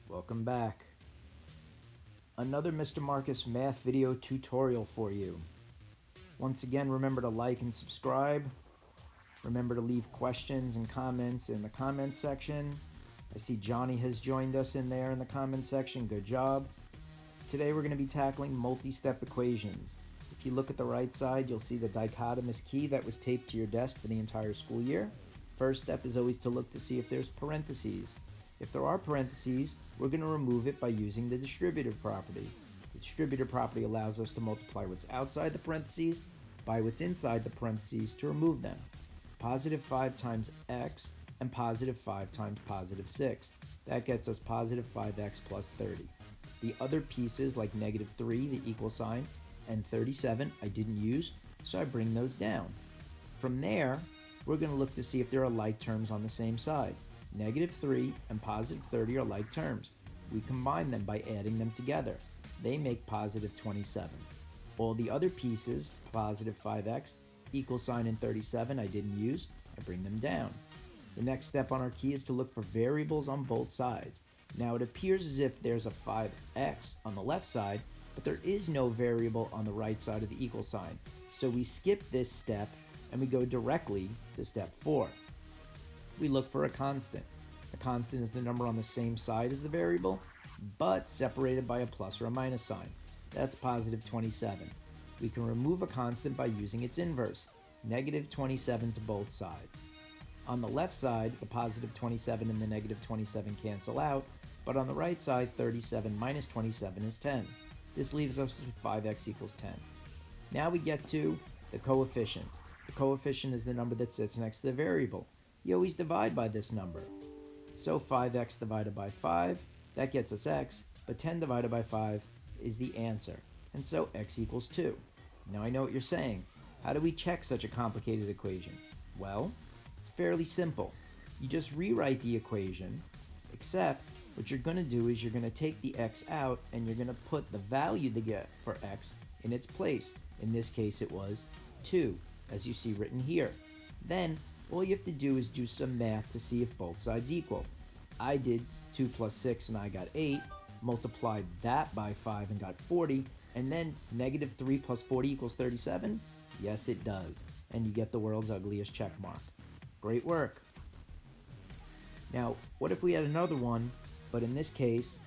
Welcome back. Another Mr. Marcus math video tutorial for you. Once again, remember to like and subscribe. Remember to leave questions and comments in the comment section. I see Johnny has joined us in there in the comment section. Good job. Today we're going to be tackling multi-step equations. If you look at the right side, you'll see the dichotomous key that was taped to your desk for the entire school year. First step is always to look to see if there's parentheses. If there are parentheses, we're going to remove it by using the distributive property. The distributive property allows us to multiply what's outside the parentheses by what's inside the parentheses to remove them. Positive 5 times x and positive 5 times positive 6. That gets us positive 5x plus 30. The other pieces like negative 3, the equal sign, and 37 I didn't use, so I bring those down. From there, we're going to look to see if there are like terms on the same side. Negative 3 and positive 30 are like terms. We combine them by adding them together. They make positive 27. All the other pieces, positive 5x, equal sign, and 37 I didn't use, I bring them down. The next step on our key is to look for variables on both sides. Now it appears as if there's a 5x on the left side, but there is no variable on the right side of the equal sign. So we skip this step and we go directly to step 4. We look for a constant. A constant is the number on the same side as the variable, but separated by a plus or a minus sign. That's positive 27. We can remove a constant by using its inverse, negative 27 to both sides. On the left side, the positive 27 and the negative 27 cancel out, but on the right side, 37 minus 27 is 10. This leaves us with 5x equals 10. Now we get to the coefficient. The coefficient is the number that sits next to the variable. You always divide by this number. So 5x divided by 5, that gets us x, but 10 divided by 5 is the answer. And so x equals 2. Now I know what you're saying. How do we check such a complicated equation? Well, it's fairly simple. You just rewrite the equation, except what you're going to do is you're going to take the x out and you're going to put the value to get for x in its place. In this case it was 2, as you see written here. Then all you have to do is do some math to see if both sides equal. I did 2 plus 6 and I got 8, multiplied that by 5 and got 40, and then negative 3 plus 40 equals 37? Yes, it does. And you get the world's ugliest check mark. Great work. Now, what if we had another one, but in this case,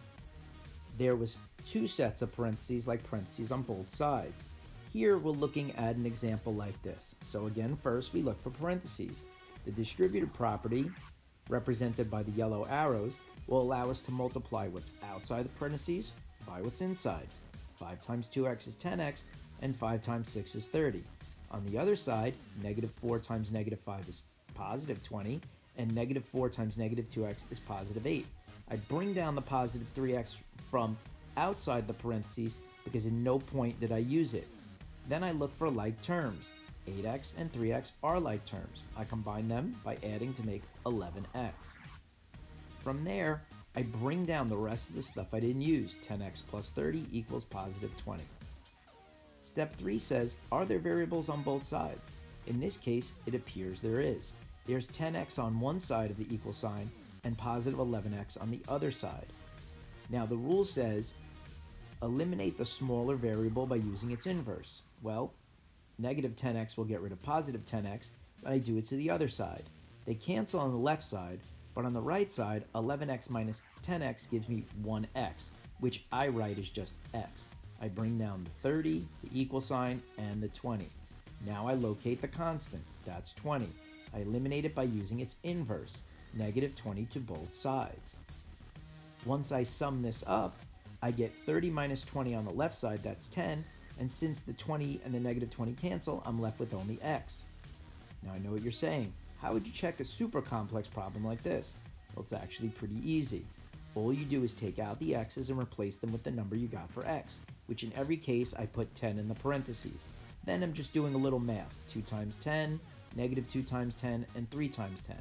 there was 2 sets of parentheses, like parentheses on both sides. Here we're looking at an example like this. So again, first we look for parentheses. The distributive property, represented by the yellow arrows, will allow us to multiply what's outside the parentheses by what's inside. 5 times 2x is 10x, and 5 times 6 is 30. On the other side, negative 4 times negative 5 is positive 20, and negative 4 times negative 2x is positive 8. I bring down the positive 3x from outside the parentheses because in no point did I use it. Then I look for like terms. 8x and 3x are like terms. I combine them by adding to make 11x. From there, I bring down the rest of the stuff I didn't use. 10x plus 30 equals positive 20. Step 3 says, are there variables on both sides? In this case, it appears there is. There's 10x on one side of the equal sign and positive 11x on the other side. Now the rule says, eliminate the smaller variable by using its inverse. Well, negative 10x will get rid of positive 10x, but I do it to the other side. They cancel on the left side, but on the right side, 11x minus 10x gives me 1x, which I write as just x. I bring down the 30, the equal sign, and the 20. Now I locate the constant, that's 20. I eliminate it by using its inverse, negative 20 to both sides. Once I sum this up, I get 30 minus 20 on the left side, that's 10, and since the 20 and the negative 20 cancel, I'm left with only x. Now I know what you're saying. How would you check a super complex problem like this? Well, it's actually pretty easy. All you do is take out the x's and replace them with the number you got for x, which in every case I put 10 in the parentheses. Then I'm just doing a little math. 2 times 10, negative 2 times 10, and 3 times 10.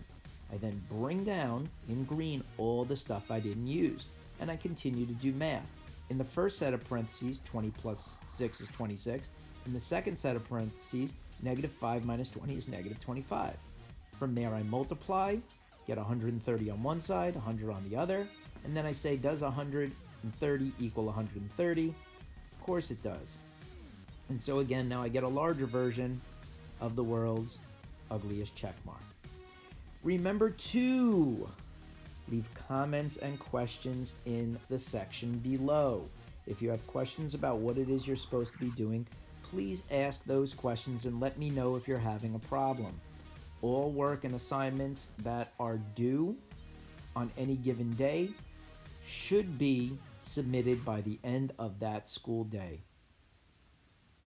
I then bring down, in green, all the stuff I didn't use, and I continue to do math. In the first set of parentheses, 20 plus 6 is 26. In the second set of parentheses, negative 5 minus 20 is negative 25. From there I multiply, get 130 on one side, 100 on the other, And then I say, does 130 equal 130? Of course it does. And so again, now I get a larger version of the world's ugliest checkmark. Remember to leave comments and questions in the section below. If you have questions about what it is you're supposed to be doing, please ask those questions and let me know if you're having a problem. All work and assignments that are due on any given day should be submitted by the end of that school day.